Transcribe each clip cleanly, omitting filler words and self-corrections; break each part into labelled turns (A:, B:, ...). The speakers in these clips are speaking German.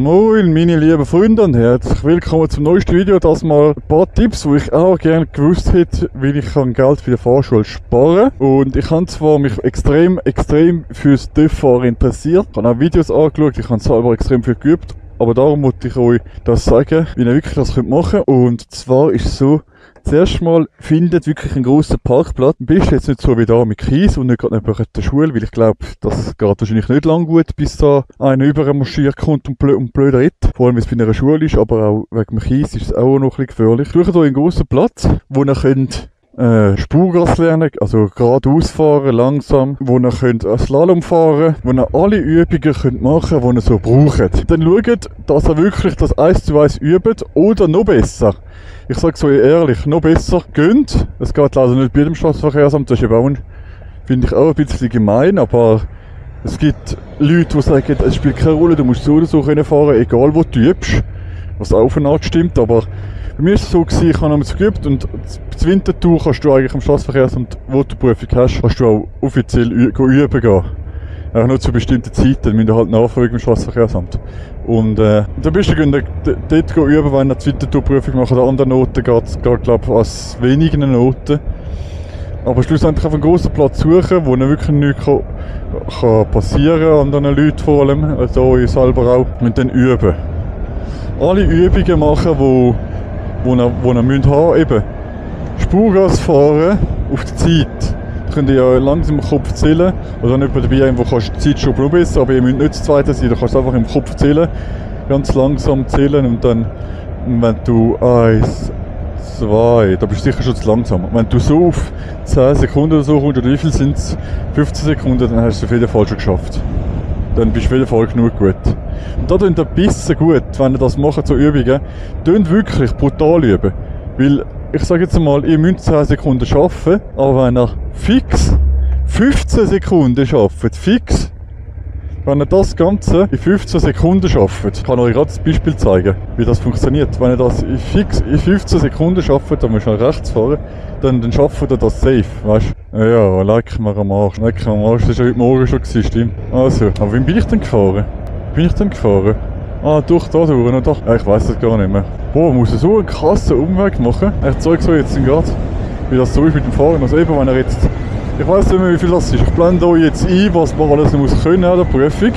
A: Moin meine lieben Freunde und herzlich willkommen zum neuesten Video. Das mal ein paar Tipps, wo ich auch gerne gewusst hätte, wie ich Geld für die Fahrschule sparen kann. Und ich habe zwar mich extrem fürs TÜV-Fahren interessiert, ich habe auch Videos angeschaut, ich habe selber extrem viel geübt. Aber darum wollte ich euch das sagen, wie ihr wirklich das machen könnt. Und zwar ist es so, zuerst mal findet wirklich einen grossen Parkplatz. Du bist jetzt nicht so wie da mit Kies und nicht gerade neben der Schule, weil ich glaube, das geht wahrscheinlich nicht lang gut, bis da einer übermarschiert kommt und blöd redet. Vor allem, wenn es bei einer Schule ist, aber auch wegen dem Kies ist es auch noch ein bisschen gefährlich. Sucht euch einen grossen Platz, wo ihr könnt Spurgas lernen, also geradeaus fahren, langsam, wo ihr könnt Slalom fahren, wo ihr alle Übungen könnt machen, die ihr so braucht. Dann schaut, dass ihr wirklich das 1:1 übt oder noch besser. Ich sage so ehrlich, noch besser gönnt. Es geht leider nicht bei jedem Straßenverkehrsamt, das ist eben auch, finde ich auch ein bisschen gemein, aber es gibt Leute, die sagen, es spielt keine Rolle, du musst so oder so können fahren, egal wo du übst, was auch von Art stimmt, aber bei mir ist es so gewesen, ich habe noch mal geübt und das Wintertour kannst du eigentlich am Straßenverkehrsamt, wo du Prüfung hast, kannst du auch offiziell üben gehen. Auch nur zu bestimmten Zeiten, dann müsst ihr halt nachfragen im Straßenverkehrsamt. Und da bist du dort üben, wenn ihr die Wintertourprüfung macht. An anderen Noten geht es, glaube ich, als wenigen Noten. Aber schlussendlich auf einen grossen Platz suchen, wo wirklich nichts kann passieren kann, anderen Leuten vor allem, also euch selber auch, und dann üben. Alle Übungen machen, wo ihr müsst haben, eben Spurgas fahren auf die Zeit. Da könnt ihr ja langsam im Kopf zählen. Oder nicht dabei, wo kannst du die Zeit schon probieren, aber ihr müsst nicht das Zweite sein, du kannst einfach im Kopf zählen, ganz langsam zählen und dann, wenn du 1, 2, da bist du sicher schon zu langsam. Wenn du so auf 10 Sekunden oder so kommst, oder wie viel sind es? 15 Sekunden, dann hast du es auf jeden Fall schon geschafft. Dann bist du auf jeden Fall genug gut. Und da tut ihr ein bisschen gut, wenn ihr das macht, so Übungen, tut wirklich brutal üben. Weil, ich sage jetzt mal, ihr müsst 10 Sekunden arbeiten, aber wenn ihr fix 15 Sekunden arbeitet, fix, wenn ihr das Ganze in 15 Sekunden arbeitet, kann ich euch gerade das Beispiel zeigen, wie das funktioniert. Wenn ihr das in 15 Sekunden arbeitet, dann müsst ihr rechts fahren, dann schafft ihr das safe, weißt du? Ja, leck mir am Arsch, das war ja heute Morgen schon gewesen, stimmt. Also, aber wie bin ich denn gefahren? Durch da durch und da. Ich weiss das gar nicht mehr. Boah, muss so einen krassen Umweg machen. Ich zeige so jetzt gerade, wie das so ist mit dem Fahren. Also eben, wenn er jetzt, ich weiss nicht mehr, wie viel das ist. Ich blende euch jetzt ein, was man alles muss können an der Prüfung.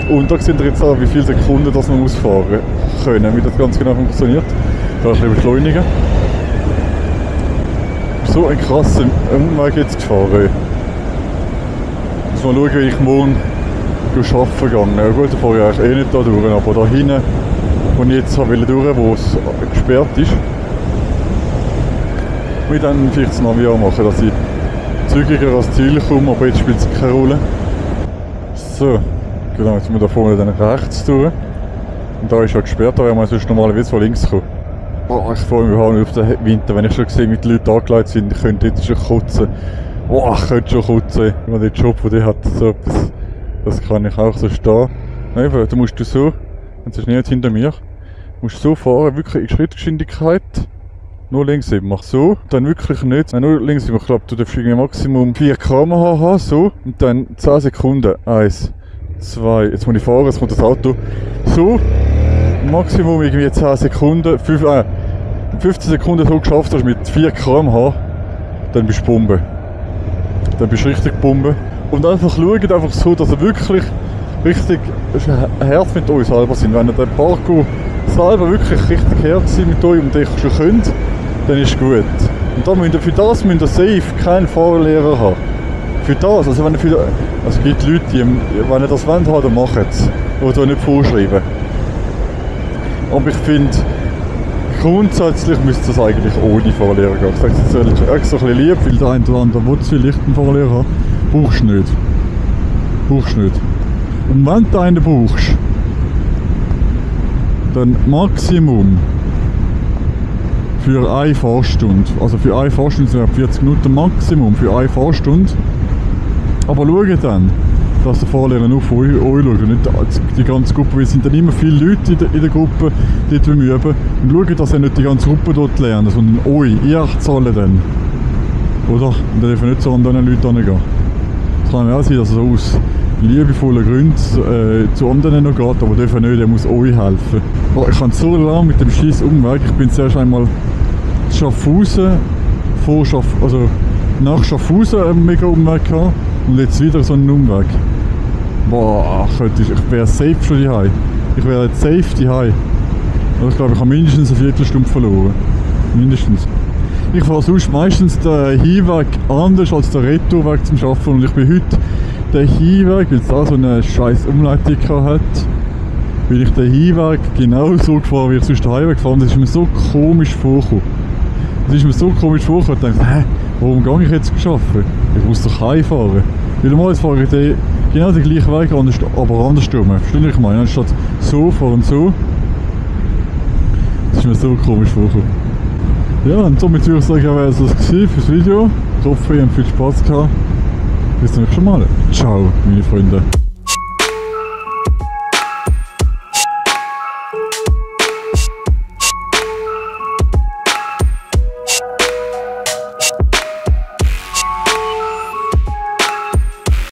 A: Und da seht ihr jetzt auch, wie viele Sekunden das man muss fahren können, wie das ganz genau funktioniert. Ich kann ein bisschen beschleunigen. So einen krassen Umweg jetzt gefahren. Muss mal schauen, wie ich morgen arbeiten gegangen. Ja gut, da fahre ich eigentlich nicht da durch, aber da hinten, wo ich jetzt durch wollte, wo es gesperrt ist, will ich dann vielleicht das Navi auch machen, dass ich zügiger ans Ziel komme, aber jetzt spielt es keine Rolle. So, genau, jetzt müssen wir da vorne dann rechts durch. Und da ist ja gesperrt, da wäre man sonst normalerweise von links kommen. Boah, ich freue mich überhaupt nicht auf den Winter, wenn ich schon sehe, wie die Leute angelegt sind, ich könnte jetzt schon kotzen. Boah, ich könnte schon kotzen, wenn man den Job, den der hat, so etwas. Das kann ich auch so stehen. Eben, da musst du so, wenn es nicht hinter mir, musst du so fahren, wirklich in Schrittgeschwindigkeit. Nur links eben, mach so, dann wirklich nicht. Nein, nur links eben, ich glaube, du darfst irgendwie Maximum 4 km/h haben, so. Und dann 10 Sekunden. 1, 2, jetzt muss ich fahren, jetzt kommt das Auto. So, Maximum irgendwie 10 Sekunden, 15 Sekunden so geschafft hast mit 4 km/h, dann bist du Bombe. Dann bist du richtig Bombe. Und einfach schaut einfach so, dass ihr wirklich richtig hart mit euch selber sind. Wenn ihr den Parkour selber wirklich richtig hart sind mit euch und euch schon könnt, dann ist es gut. Und da für das müsst ihr safe keinen Fahrlehrer haben. Für das, also wenn ihr es gibt Leute, die, wenn ihr das wollt, dann macht es. Oder nicht vorschreiben. Aber ich finde, grundsätzlich müsste es eigentlich ohne Fahrlehrer gehen. Ich sage es jetzt extra ein bisschen lieb, weil der eine oder andere will vielleicht einen Fahrlehrer haben. Brauchst du nicht. Und wenn du einen brauchst, dann Maximum für eine Fahrstunde. Also für eine Fahrstunde sind 40 Minuten Maximum für eine Fahrstunde. Aber schau dann, dass der Fahrlehrer nur für euch schaut und nicht die ganze Gruppe. Weil es sind dann immer viele Leute in der Gruppe, die üben. Und schaut, dass ihr nicht die ganze Gruppe dort lernt, sondern euch. Ihr zahlt dann. Oder? Und dann dürfen nicht so an diesen Leuten hingehen. Es kann ja auch sein, dass es aus liebevollen Gründen zu anderen noch geht, aber dürfen nicht, er muss euch helfen. Oh, ich habe so lange mit dem scheiß Umweg, ich bin zuerst einmal Schaffhausen, also nach Schaffhausen einen mega Umweg gehabt und jetzt wieder so einen Umweg. Boah, ich wäre safe schon daheim. Ich wäre jetzt safe daheim. Also ich glaube, ich habe mindestens eine Viertelstunde verloren. Mindestens. Ich fahre sonst meistens den Hinweg anders als den Retourweg zum Arbeiten und ich bin heute den Hinweg, weil es da so eine scheiß Umleitung hat, bin ich den Hinweg genau so gefahren, wie ich sonst den Heimweg gefahren. Das ist mir so komisch vorgekommen. Ich dachte, warum gehe ich jetzt arbeiten? Ich muss doch heimfahren. Weil normalerweise fahre ich genau den gleichen Weg, aber andersrum. Verstehst du, was ich meine? Anstatt so fahren und so. Das ist mir so komisch vorgekommen. Ja, und somit würde ich sagen, wäre es das für das Video. Ich hoffe, ihr habt viel Spaß gehabt. Bis zum nächsten Mal. Ciao, meine Freunde.